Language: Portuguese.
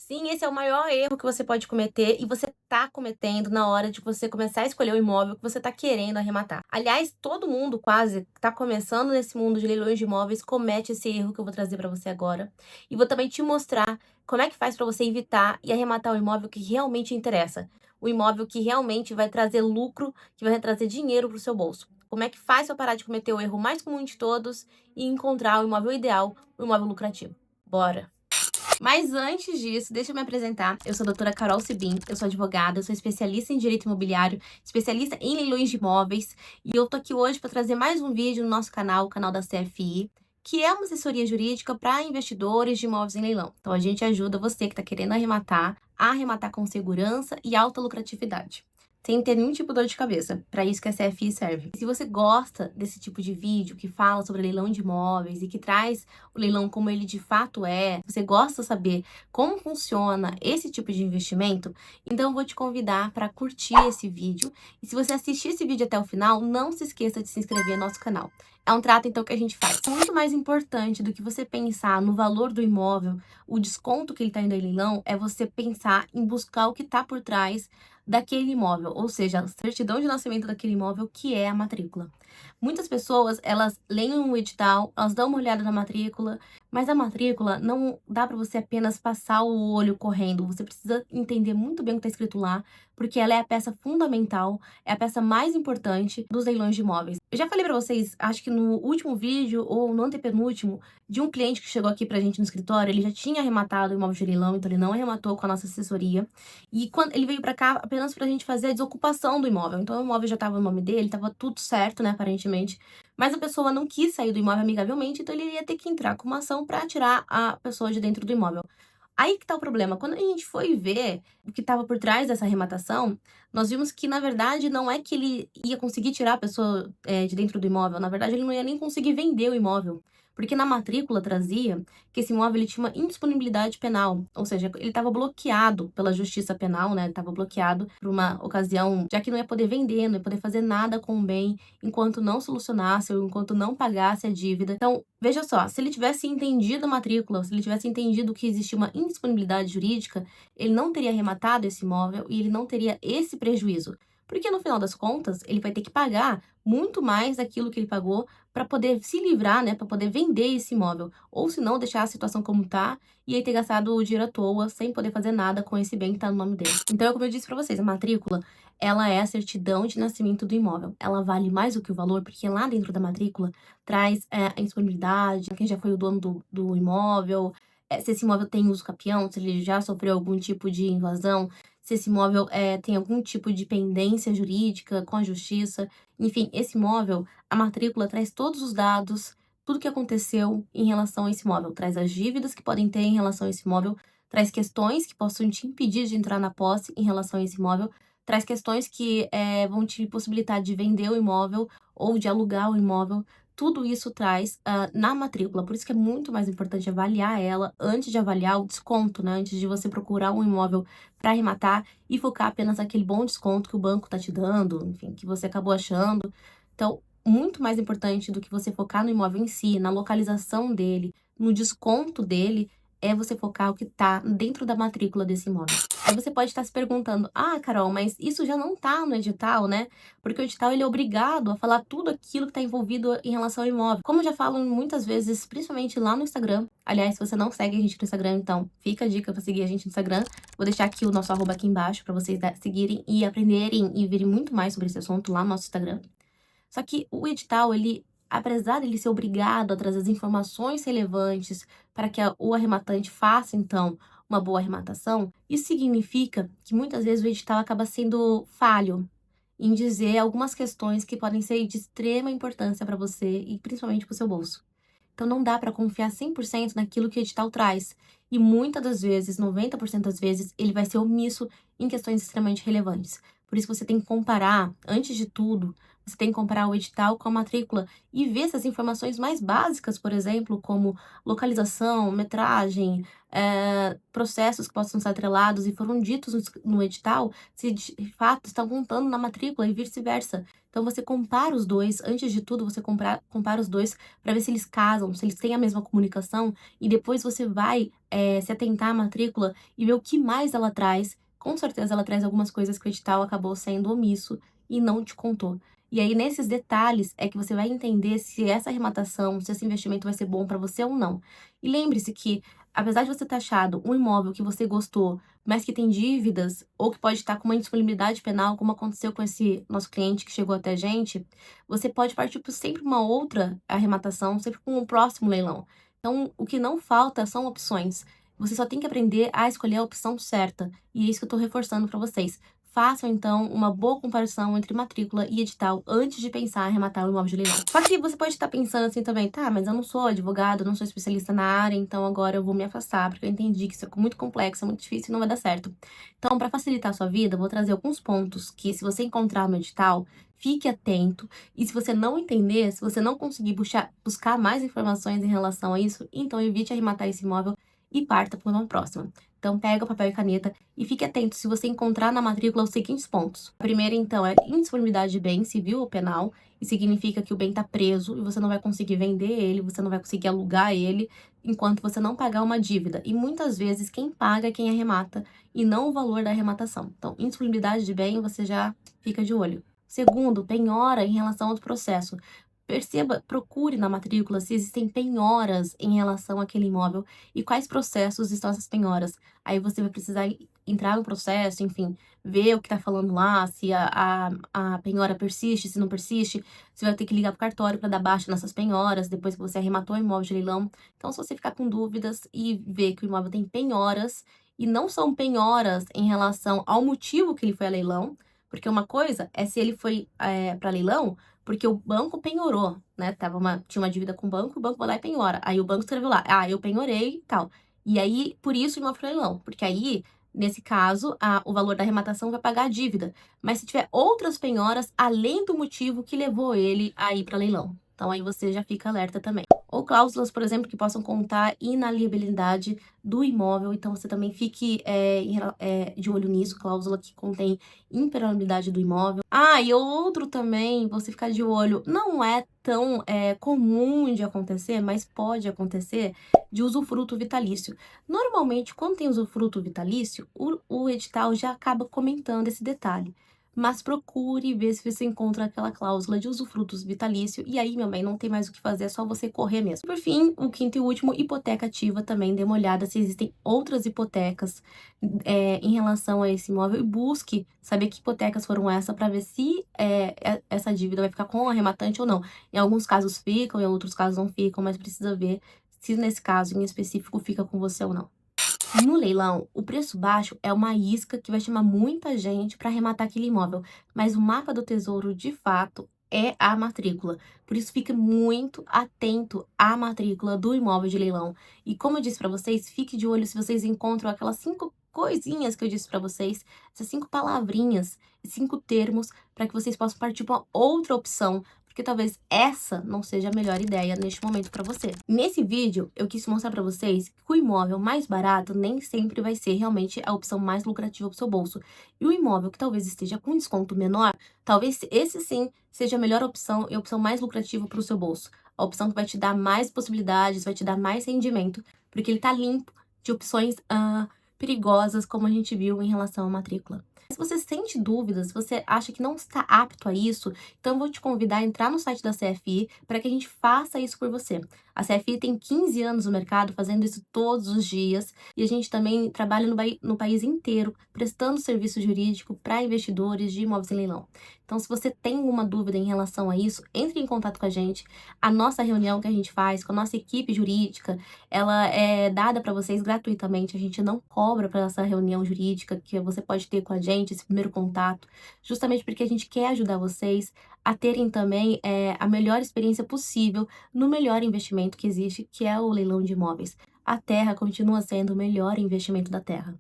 Sim, esse é o maior erro que você pode cometer e você tá cometendo na hora de você começar a escolher o imóvel que você tá querendo arrematar. Aliás, todo mundo quase que tá começando nesse mundo de leilões de imóveis comete esse erro que eu vou trazer para você agora. E vou também te mostrar como é que faz para você evitar e arrematar o imóvel que realmente interessa. O imóvel que realmente vai trazer lucro, que vai trazer dinheiro para o seu bolso. Como é que faz para parar de cometer o erro mais comum de todos e encontrar o imóvel ideal, o imóvel lucrativo? Bora! Mas antes disso, deixa eu me apresentar. Eu sou a doutora Carol Sibim, eu sou advogada, eu sou especialista em direito imobiliário, especialista em leilões de imóveis, e eu tô aqui hoje para trazer mais um vídeo no nosso canal, o canal da CFI, que é uma assessoria jurídica para investidores de imóveis em leilão. Então a gente ajuda você que está querendo arrematar, a arrematar com segurança e alta lucratividade, sem ter nenhum tipo de dor de cabeça. Para isso que a CFI serve. Se você gosta desse tipo de vídeo que fala sobre leilão de imóveis e que traz o leilão como ele de fato é, você gosta de saber como funciona esse tipo de investimento, então eu vou te convidar para curtir esse vídeo. E se você assistir esse vídeo até o final, não se esqueça de se inscrever no nosso canal. É um trato, então, que a gente faz. Muito mais importante do que você pensar no valor do imóvel, o desconto que ele está indo em leilão, é você pensar em buscar o que está por trás daquele imóvel, ou seja, a certidão de nascimento daquele imóvel, que é a matrícula. Muitas pessoas, elas leem um edital, elas dão uma olhada na matrícula, mas a matrícula não dá para você apenas passar o olho correndo, você precisa entender muito bem o que está escrito lá, porque ela é a peça fundamental, é a peça mais importante dos leilões de imóveis. Eu já falei para vocês, acho que no último vídeo ou no antepenúltimo, de um cliente que chegou aqui pra gente no escritório, ele já tinha arrematado o imóvel de leilão, então ele não arrematou com a nossa assessoria. E quando ele veio para cá apenas pra gente fazer a desocupação do imóvel. Então o imóvel já estava no nome dele, estava tudo certo, né, aparentemente. Mas a pessoa não quis sair do imóvel amigavelmente, então ele ia ter que entrar com uma ação para tirar a pessoa de dentro do imóvel. Aí que tá o problema. Quando a gente foi ver o que estava por trás dessa arrematação, nós vimos que, na verdade, não é que ele ia conseguir tirar a pessoa de dentro do imóvel. Na verdade, ele não ia nem conseguir vender o imóvel. Porque na matrícula trazia que esse imóvel ele tinha uma indisponibilidade penal. Ou seja, ele estava bloqueado pela justiça penal, né? Ele estava bloqueado por uma ocasião, já que não ia poder vender, não ia poder fazer nada com o bem enquanto não solucionasse ou enquanto não pagasse a dívida. Então, veja só, se ele tivesse entendido a matrícula, se ele tivesse entendido que existia uma indisponibilidade jurídica, ele não teria arrematado esse imóvel e ele não teria esse prejuízo. Porque no final das contas, ele vai ter que pagar muito mais daquilo que ele pagou para poder se livrar, né, para poder vender esse imóvel, ou se não deixar a situação como tá e aí ter gastado o dinheiro à toa sem poder fazer nada com esse bem que tá no nome dele. Então, como eu disse para vocês, a matrícula, ela é a certidão de nascimento do imóvel. Ela vale mais do que o valor, porque lá dentro da matrícula traz a disponibilidade, quem já foi o dono do imóvel, se esse imóvel tem uso capião, se ele já sofreu algum tipo de invasão, se esse imóvel tem algum tipo de pendência jurídica com a justiça. Enfim, esse imóvel, a matrícula traz todos os dados, tudo que aconteceu em relação a esse imóvel. Traz as dívidas que podem ter em relação a esse imóvel, traz questões que possam te impedir de entrar na posse em relação a esse imóvel, traz questões que vão te possibilitar de vender o imóvel ou de alugar o imóvel. Tudo isso traz na matrícula, por isso que é muito mais importante avaliar ela antes de avaliar o desconto, né? Antes de você procurar um imóvel para arrematar e focar apenas naquele bom desconto que o banco tá te dando, enfim, que você acabou achando. Então, muito mais importante do que você focar no imóvel em si, na localização dele, no desconto dele, é você focar o que tá dentro da matrícula desse imóvel. Aí você pode estar se perguntando: "Ah, Carol, mas isso já não tá no edital, né?" Porque o edital ele é obrigado a falar tudo aquilo que está envolvido em relação ao imóvel. Como eu já falo muitas vezes, principalmente lá no Instagram. Aliás, se você não segue a gente no Instagram, então fica a dica para seguir a gente no Instagram. Vou deixar aqui o nosso arroba aqui embaixo para vocês seguirem e aprenderem e verem muito mais sobre esse assunto lá no nosso Instagram. Só que o edital, ele, apesar dele ser obrigado a trazer as informações relevantes para que o arrematante faça, então, uma boa arrematação, isso significa que muitas vezes o edital acaba sendo falho em dizer algumas questões que podem ser de extrema importância para você e principalmente para o seu bolso. Então não dá para confiar 100% naquilo que o edital traz. E muitas das vezes, 90% das vezes, ele vai ser omisso em questões extremamente relevantes. Por isso você tem que comparar, antes de tudo, você tem que comparar o edital com a matrícula e ver se as informações mais básicas, por exemplo, como localização, metragem, processos que possam ser atrelados e foram ditos no edital, se de fato estão contando na matrícula e vice-versa. Então você compara os dois, antes de tudo você compara os dois para ver se eles casam, se eles têm a mesma comunicação, e depois você vai se atentar à matrícula e ver o que mais ela traz. Com certeza ela traz algumas coisas que o edital acabou sendo omisso e não te contou. E aí, nesses detalhes, é que você vai entender se essa arrematação, se esse investimento vai ser bom para você ou não. E lembre-se que, apesar de você ter achado um imóvel que você gostou, mas que tem dívidas, ou que pode estar com uma indisponibilidade penal, como aconteceu com esse nosso cliente que chegou até a gente, você pode partir por sempre uma outra arrematação, sempre com um próximo leilão. Então, o que não falta são opções. Você só tem que aprender a escolher a opção certa. E é isso que eu estou reforçando para vocês. Façam, então, uma boa comparação entre matrícula e edital antes de pensar em arrematar o imóvel de leilão. Só que você pode estar pensando assim também, tá, mas eu não sou advogado, não sou especialista na área, então agora eu vou me afastar, porque eu entendi que isso é muito complexo, é muito difícil e não vai dar certo. Então, para facilitar a sua vida, eu vou trazer alguns pontos que, se você encontrar no edital, fique atento. E se você não entender, se você não conseguir buscar mais informações em relação a isso, então evite arrematar esse imóvel e parta para uma próxima. Então, pega o papel e caneta e fique atento se você encontrar na matrícula os seguintes pontos. A primeira, então, é indisponibilidade de bem, civil ou penal. Isso significa que o bem está preso e você não vai conseguir vender ele, você não vai conseguir alugar ele enquanto você não pagar uma dívida. E muitas vezes quem paga é quem arremata e não o valor da arrematação. Então, indisponibilidade de bem, você já fica de olho. Segundo, penhora em relação ao processo. Perceba, procure na matrícula se existem penhoras em relação àquele imóvel e quais processos estão essas penhoras. Aí você vai precisar entrar no processo, enfim, ver o que tá falando lá, se a penhora persiste, se não persiste. Você vai ter que ligar pro cartório para dar baixa nessas penhoras, depois que você arrematou o imóvel de leilão. Então, se você ficar com dúvidas e ver que o imóvel tem penhoras, e não são penhoras em relação ao motivo que ele foi a leilão, porque uma coisa é se ele foi para leilão porque o banco penhorou, né? Tinha uma dívida com o banco vai lá e penhora. Aí o banco escreveu lá, eu penhorei e tal. E aí, por isso, o imóvel foi leilão. Porque aí, nesse caso, o valor da arrematação vai pagar a dívida. Mas se tiver outras penhoras, além do motivo que levou ele a ir para leilão. Então, aí você já fica alerta também. Ou cláusulas, por exemplo, que possam contar inaliabilidade do imóvel. Então, você também fique de olho nisso. Cláusula que contém impermeabilidade do imóvel. E outro também, você ficar de olho, não é tão comum de acontecer, mas pode acontecer, de usufruto vitalício. Normalmente, quando tem usufruto vitalício, o edital já acaba comentando esse detalhe. Mas procure ver se você encontra aquela cláusula de usufrutos vitalício. E aí, meu bem, não tem mais o que fazer, é só você correr mesmo. Por fim, o quinto e último, hipoteca ativa também. Dê uma olhada se existem outras hipotecas em relação a esse imóvel. E busque saber que hipotecas foram essas para ver se essa dívida vai ficar com o arrematante ou não. Em alguns casos ficam, em outros casos não ficam, mas precisa ver se nesse caso em específico fica com você ou não. No leilão, o preço baixo é uma isca que vai chamar muita gente para arrematar aquele imóvel, mas o mapa do tesouro, de fato, é a matrícula. Por isso, fique muito atento à matrícula do imóvel de leilão. E como eu disse para vocês, fique de olho se vocês encontram aquelas 5 coisinhas que eu disse para vocês, essas 5 palavrinhas, 5 termos, para que vocês possam partir para outra opção, porque talvez essa não seja a melhor ideia neste momento para você. Nesse vídeo, eu quis mostrar para vocês que o imóvel mais barato nem sempre vai ser realmente a opção mais lucrativa para o seu bolso. E o imóvel que talvez esteja com desconto menor, talvez esse sim seja a melhor opção e a opção mais lucrativa para o seu bolso. A opção que vai te dar mais possibilidades, vai te dar mais rendimento, porque ele está limpo de opções perigosas, como a gente viu em relação à matrícula. Se você sente dúvidas, se você acha que não está apto a isso, então eu vou te convidar a entrar no site da CFI para que a gente faça isso por você. A CFI tem 15 anos no mercado fazendo isso todos os dias e a gente também trabalha no país inteiro prestando serviço jurídico para investidores de imóveis em leilão. Então, se você tem alguma dúvida em relação a isso, entre em contato com a gente. A nossa reunião que a gente faz com a nossa equipe jurídica, ela é dada para vocês gratuitamente. A gente não cobra para essa reunião jurídica que você pode ter com a gente, esse primeiro contato, justamente porque a gente quer ajudar vocês a terem também a melhor experiência possível no melhor investimento que existe, que é o leilão de imóveis. A terra continua sendo o melhor investimento da terra.